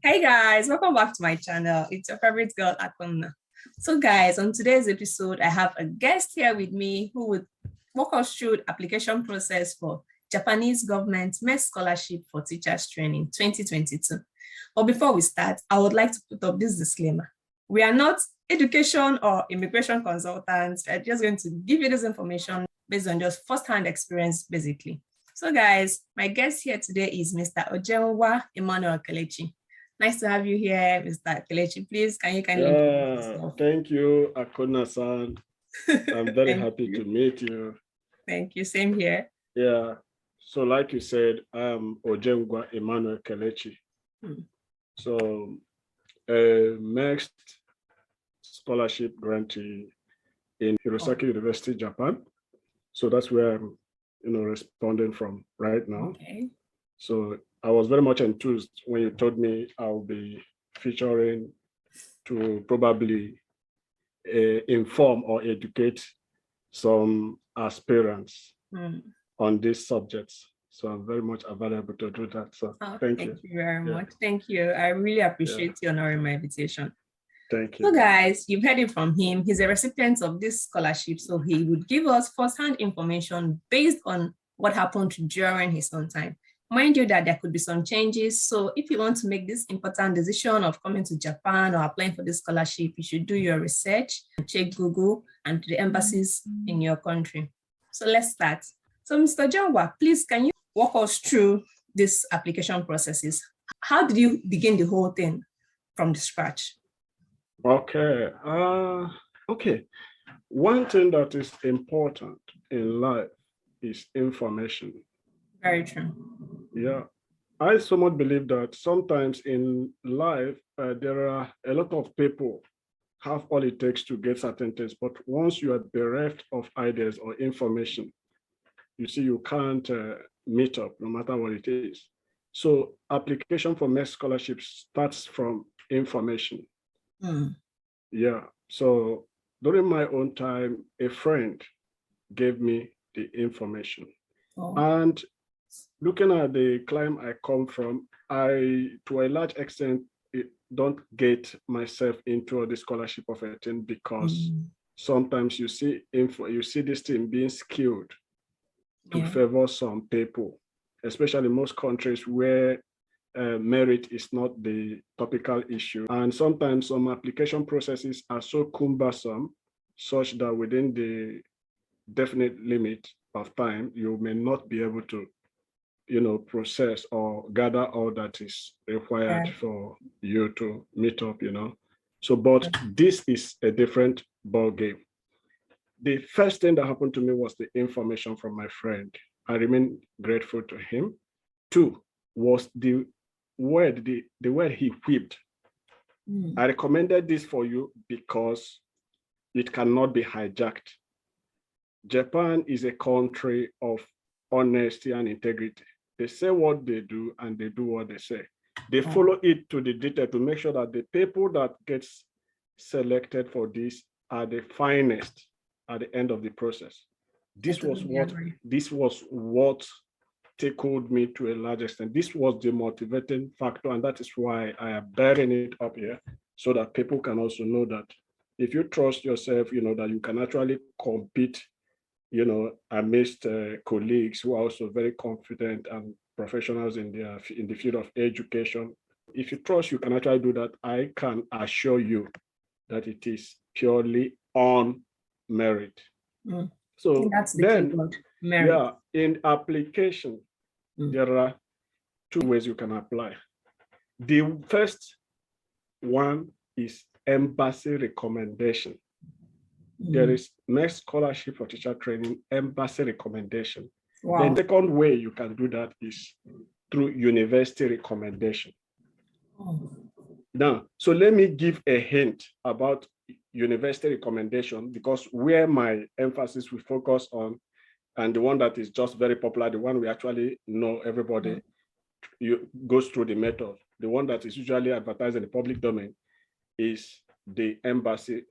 Hey guys, welcome back to my channel. It's your favorite girl, Akonna. So guys, on today's episode, I have a guest here with me who would walk us through the application process for Japanese government MEXT scholarship for teachers training 2022. But before we start, I would like to put up this disclaimer. We are not education or immigration consultants. We're just going to give you this information based on just first-hand experience, basically. So guys, my guest here today is Mr. Ojenwa Emmanuel Kelechi. Nice to have you here, Mr. Kelechi. Please, can you kindly introduce yourself? Thank you, Akona-san. I'm very happy to meet you. Thank you. Same here. Yeah. So like you said, I'm Ojenwa Emmanuel Kelechi. So a MEXT scholarship grantee in Hirosaki University, Japan. So that's where I'm, responding from right now. Okay. So I was very much enthused when you told me I'll be featuring to probably inform or educate some aspirants on these subjects. So I'm very much available to do that. So thank you. Thank you very much. Thank you. I really appreciate you honoring my invitation. Thank you. So guys, you've heard it from him. He's a recipient of this scholarship. So he would give us first-hand information based on what happened during his own time. Mind you that there could be some changes. So if you want to make this important decision of coming to Japan or applying for this scholarship, you should do your research and check Google and the embassies in your country. So let's start. So Mr. Jangwa, please, can you walk us through this application processes? How did you begin the whole thing from the scratch? Okay. Okay. One thing that is important in life is information. Very true. Yeah. I somewhat believe that sometimes in life, there are a lot of people have all it takes to get certain things, but once you are bereft of ideas or information, you see you can't meet up no matter what it is. So application for MEXT scholarship starts from information. Yeah. So during my own time, a friend gave me the information. And looking at the climb I come from, I, to a large extent, don't get myself into the scholarship of a thing because sometimes you see this thing being skewed to favor some people, especially most countries where merit is not the topical issue. And sometimes some application processes are so cumbersome such that within the definite limit of time, you may not be able to, process or gather all that is required for you to meet up, So, but this is a different ball game. The first thing that happened to me was the information from my friend. I remain grateful to him. Two was the word he whipped. I recommended this for you because it cannot be hijacked. Japan is a country of honesty and integrity. They say what they do and they do what they say. They follow it to the detail to make sure that the people that gets selected for this are the finest at the end of the process. This was what tickled me to a large extent. This was the motivating factor, and that is why I am bearing it up here so that people can also know that if you trust yourself, that you can actually compete amidst colleagues who are also very confident and professionals in the field of education. If you trust you can actually do that, I can assure you that it is purely on merit. So that's the then, keyword, merit. In application, there are two ways you can apply. The first one is embassy recommendation. There is MEXT scholarship for teacher training, embassy recommendation. The second way you can do that is through university recommendation. Now, so let me give a hint about university recommendation, because where my emphasis will focus on, and the one that is just very popular, the one we actually know everybody goes through the method. The one that is usually advertised in the public domain is the embassy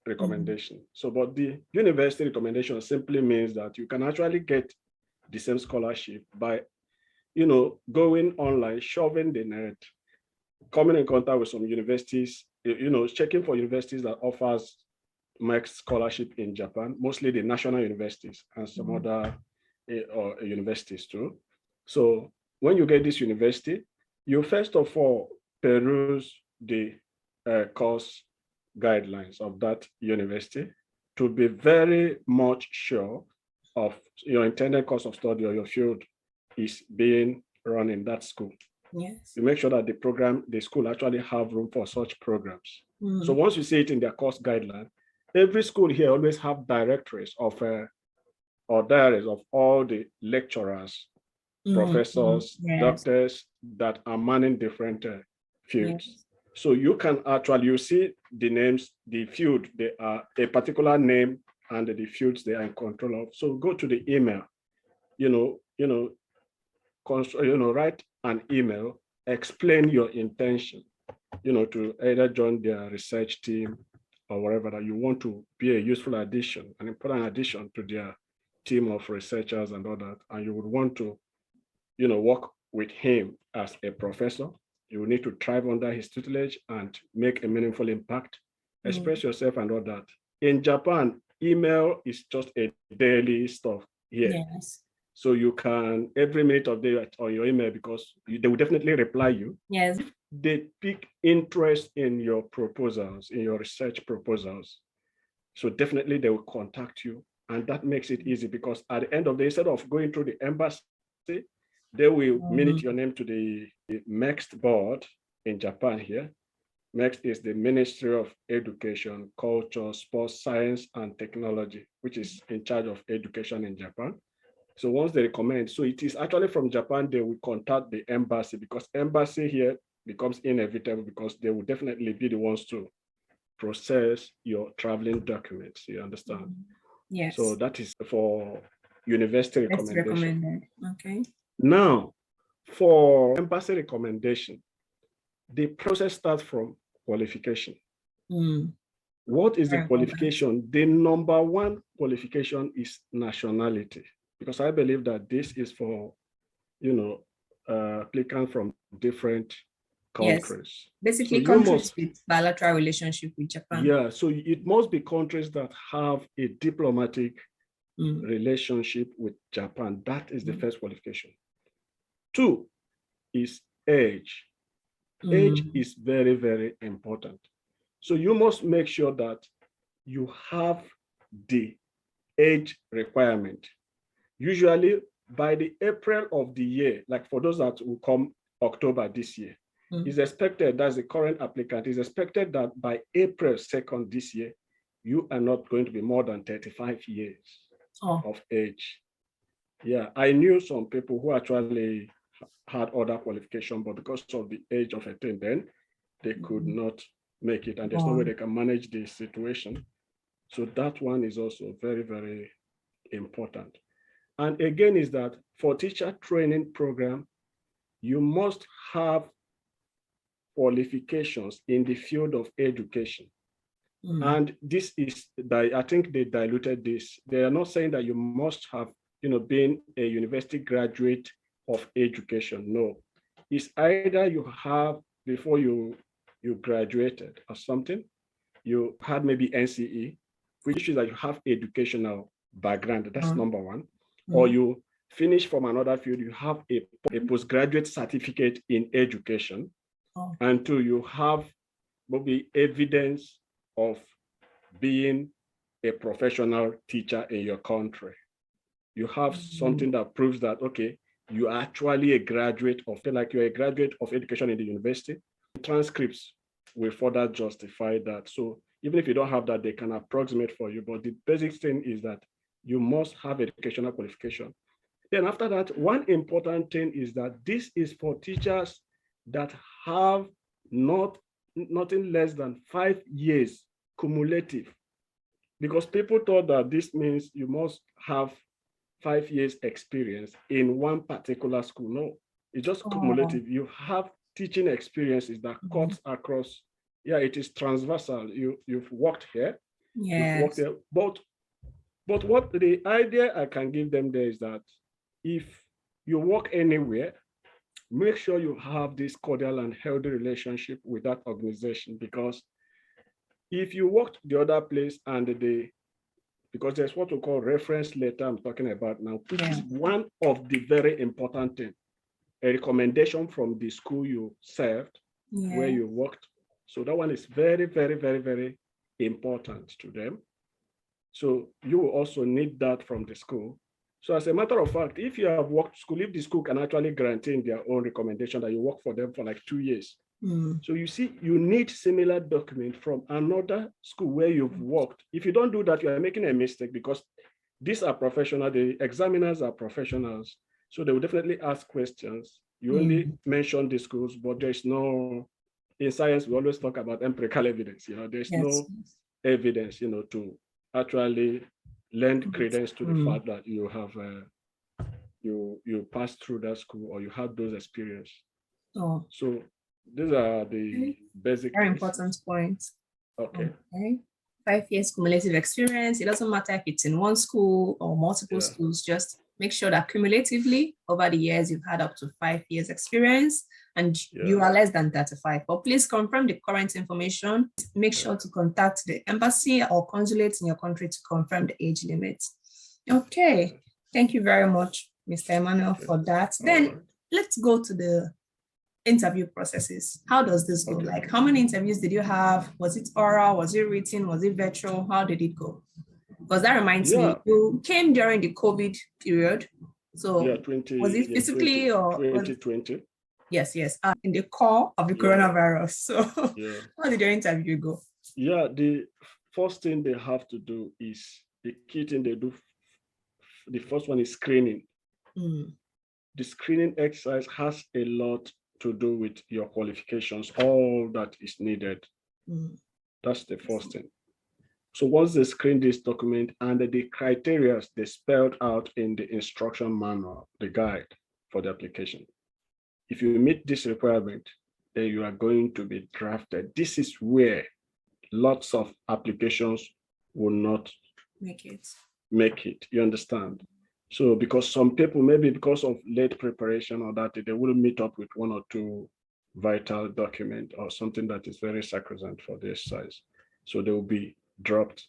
recommendation. So, but the university recommendation simply means that you can actually get the same scholarship by, going online, shoving the net, coming in contact with some universities, checking for universities that offers MEXT scholarship in Japan, mostly the national universities and some other universities too. So when you get this university, you first of all peruse the course guidelines of that university to be very much sure of your intended course of study or your field is being run in that school. Yes. You make sure that the school actually have room for such programs. So once you see it in their course guideline, every school here always have directories of or diaries of all the lecturers, professors, doctors that are manning different fields. Yes. So you can actually, you see the names, the field, they are a particular name and the fields they are in control of. So go to the email, write an email, explain your intention, to either join their research team or whatever, that you want to be a useful addition, an important addition to their team of researchers and all that. And you would want to, work with him as a professor. You will need to thrive under his tutelage and make a meaningful impact, express yourself and all that. In Japan, email is just a daily stuff here. Yes. So you can, every minute of the day on your email, because they will definitely reply you. Yes. They pick interest in your proposals, in your research proposals. So definitely they will contact you. And that makes it easy, because at the end of the day, instead of going through the embassy, they will minute your name to the MEXT board in Japan here. MEXT is the Ministry of Education, Culture, Sports, Science, and Technology, which is in charge of education in Japan. So once they recommend, so it is actually from Japan, they will contact the embassy, because embassy here becomes inevitable, because they will definitely be the ones to process your traveling documents. You understand? Yes. So that is for university recommendation. Recommended. Okay. Now, for embassy recommendation, the process starts from qualification. What is the qualification? The number one qualification is nationality, because I believe that this is for, applicants from different countries. Yes. Basically, so countries with bilateral relationship with Japan. Yeah, so it must be countries that have a diplomatic relationship with Japan. That is the first qualification. 2 is age. Age is very, very important. So you must make sure that you have the age requirement. Usually by the April of the year, like for those that will come October this year, it's expected, that's the current applicant, is expected that by April 2nd this year, you are not going to be more than 35 years of age. Yeah, I knew some people who actually had other qualification, but because of the age of a thing, then they could not make it, and there's no way they can manage the situation. So that one is also very, very important. And again, is that for teacher training program, you must have qualifications in the field of education. And this is, I think they diluted this. They are not saying that you must have, been a university graduate of education. No, it's either you have, before you graduated or something, you had maybe NCE, which is that you have educational background. That's number one. Or you finish from another field, you have a postgraduate certificate in education. And 2, you have maybe evidence of being a professional teacher in your country. You have something that proves that, okay, you are actually a graduate of, like you're a graduate of education in the university. Transcripts will further justify that. So even if you don't have that, they can approximate for you. But the basic thing is that you must have educational qualification. Then after that, one important thing is that this is for teachers that have nothing less than 5 years cumulative, because people thought that this means you must have 5 years experience in one particular school. No, it's just cumulative. You have teaching experiences that cuts across. Yeah, it is transversal. You've worked here. You've worked there. But what the idea I can give them there is that if you work anywhere, make sure you have this cordial and healthy relationship with that organization, because if you worked the other place and because there's what we call reference letter I'm talking about now, which is one of the very important things, a recommendation from the school you served, where you worked. So that one is very, very, very, very important to them. So you will also need that from the school. So as a matter of fact, if you have worked school, if the school can actually guarantee in their own recommendation that you work for them for like 2 years. So you see, you need similar document from another school where you've worked. If you don't do that, you are making a mistake, because these are professional, the examiners are professionals. So they will definitely ask questions. You only mention the schools, but there's no, in science, we always talk about empirical evidence. There's no evidence, to actually lend credence to the fact that you have, you passed through that school or you had those experiences. So these are the basic very important points. Okay. 5 years cumulative experience. It doesn't matter if it's in one school or multiple schools, just make sure that cumulatively over the years you've had up to 5 years experience and you are less than 35. But please confirm the current information. Make sure to contact the embassy or consulate in your country to confirm the age limit. Okay. Thank you very much, Mr. Emmanuel, for that. Then let's go to the interview processes. How does this go? Like, how many interviews did you have? Was it oral? Was it written? Was it virtual? How did it go? Because that reminds me, you came during the COVID period. So was it physically or 2020? Yes. In the core of the coronavirus. So how did your interview go? Yeah, the first thing they have to do is, the key thing they do, the first one is screening. The screening exercise has a lot to do with your qualifications, all that is needed. That's the first thing. So once they screen this document and the criteria they spelled out in the instruction manual, the guide for the application, if you meet this requirement, then you are going to be drafted. This is where lots of applications will not make it. You understand? So because some people, maybe because of late preparation or that, they will meet up with one or two vital document or something that is very sacrosanct for their size. So they will be dropped.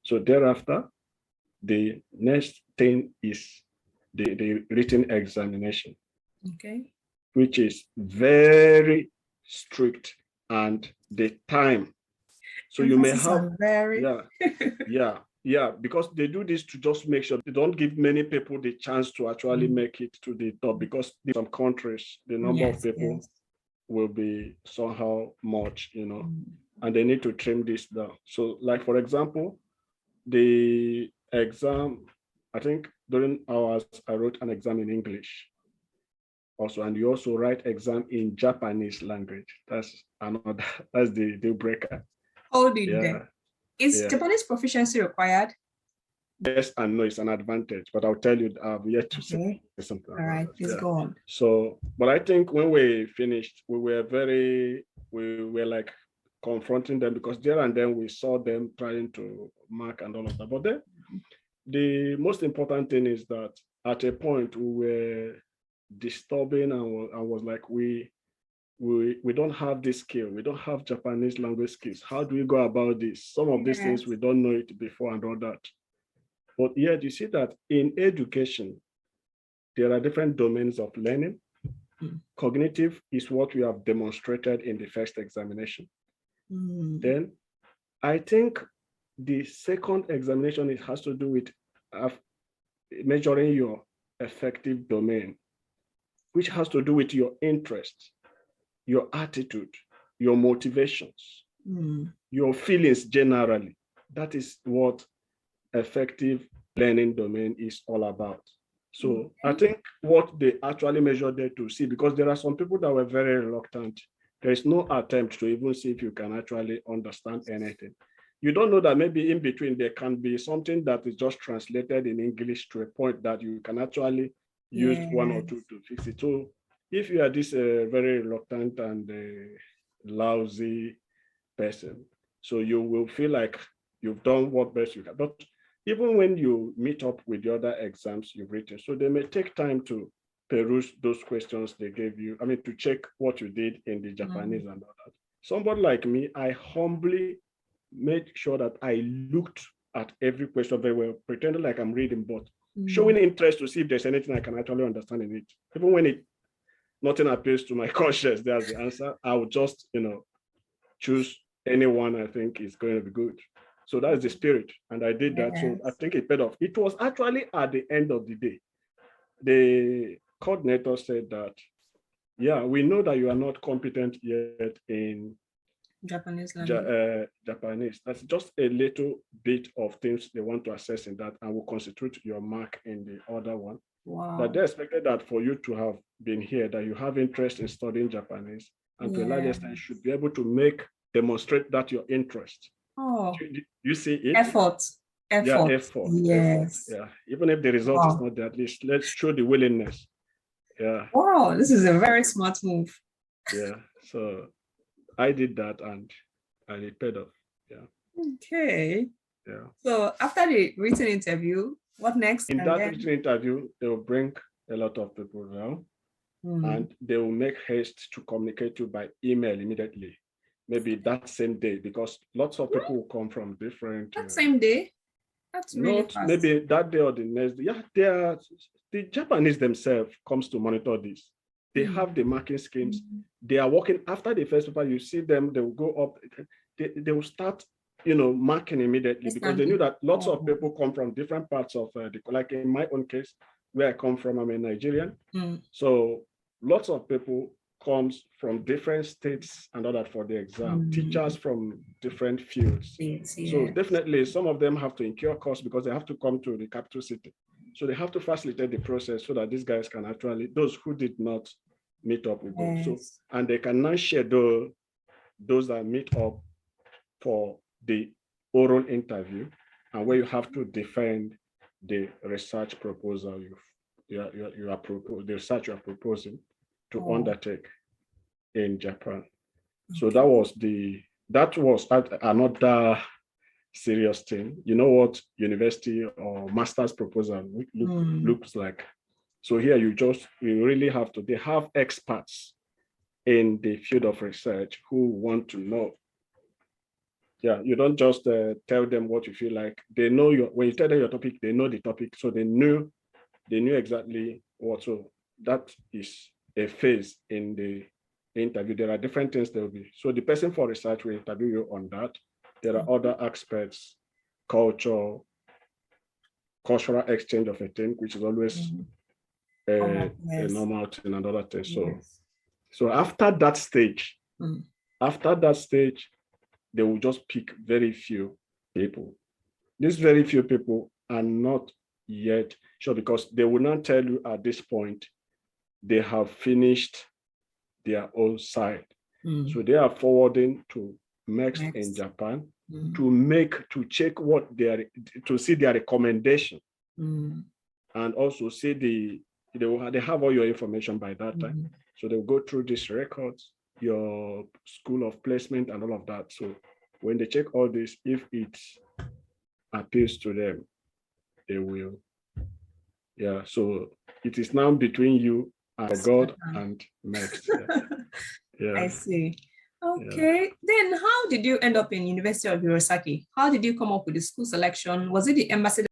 So thereafter, the next thing is the written examination, which is very strict, and the time. So you may have because they do this to just make sure they don't give many people the chance to actually make it to the top, because in some countries, the number of people will be somehow much, and they need to trim this down. So like, for example, the exam, I think during ours, I wrote an exam in English also, and you also write exam in Japanese language. That's the deal breaker. Hold it there. Is Japanese proficiency required? Yes and no, it's an advantage, but I'll tell you, I've yet to say something. All right, please go on. So, but I think when we finished, we were like confronting them, because there and then we saw them trying to mark and all of that. But then the most important thing is that at a point we were disturbing and was like, we don't have this skill. We don't have Japanese language skills. How do we go about this? Some of these things, we don't know it before and all that. But yet you see that in education, there are different domains of learning. Cognitive is what we have demonstrated in the first examination. Then I think the second examination, it has to do with measuring your affective domain, which has to do with your interests, your attitude, your motivations, your feelings generally. That is what effective learning domain is all about. So I think what they actually measured there to see, because there are some people that were very reluctant. There is no attempt to even see if you can actually understand anything. You don't know that maybe in between there can be something that is just translated in English to a point that you can actually use one or two to fix it. So if you are this very reluctant and lousy person, so you will feel like you've done what best you can. But even when you meet up with the other exams you've written, so they may take time to peruse those questions they gave you. I mean, to check what you did in the Japanese and all that. Somebody like me, I humbly made sure that I looked at every question very well, pretending like I'm reading, but showing interest to see if there's anything I can actually understand in it. Even when nothing appeals to my conscience, there's the answer. I would just, choose anyone I think is going to be good. So that's the spirit. And I did that. So I think it paid off. It was actually at the end of the day. The coordinator said that, yeah, we know that you are not competent yet in Japanese language. Japanese. That's just a little bit of things they want to assess in that and will constitute your mark in the other one. Wow. But they expected that for you to have been here, that you have interest in studying Japanese, and to a large extent, you should be able to demonstrate that your interest. Oh, you see it? Effort. Yeah, effort. Yes. Effort. Yeah. Even if the result is not there, at least let's show the willingness. Yeah. Wow, this is a very smart move. Yeah. So I did that and it paid off. Yeah. Okay. Yeah. So after the written interview, what next? In that written interview, they will bring a lot of people around and they will make haste to communicate to you by email immediately. Maybe that same day, because lots of people will come from different. That same day? That's really fast. Maybe that day or the next day. Yeah, the Japanese themselves comes to monitor this. They have the marking schemes. They are working after the first paper. You see them, they will go up. They will start, marking immediately because they knew that lots of people come from different parts of like in my own case, where I come from, I'm a Nigerian. So lots of people comes from different states and all that for the exam, teachers from different fields. So definitely some of them have to incur costs because they have to come to the capital city. So they have to facilitate the process so that these guys can actually, those who did not meet up with them. So, and they can now schedule those that meet up for the oral interview and where you have to defend the research proposal the research you are proposing to undertake in Japan. So that was another serious thing. You know what university or master's proposal looks like. So here you really have to, they have experts in the field of research who want to know. Yeah, you don't just tell them what you feel like. They know when you tell them your topic, they know the topic. So they knew exactly what. So that is a phase in the interview. There are different things there will be. So the person for research will interview you on that. There are other aspects, cultural exchange of a thing, which is always a normal thing and other things. So after that stage, they will just pick very few people. These very few people are not yet sure because they will not tell you at this point they have finished their own side. So they are forwarding to MEXT in Japan to check to see their recommendation and also see they have all your information by that time. So they'll go through these records, your school of placement and all of that. So when they check all this, if it appeals to them, they will. Yeah, so it is now between you and God and MEXT. Yeah. I see. Okay, then how did you end up in University of Hirosaki? How did you come up with the school selection? Was it the embassy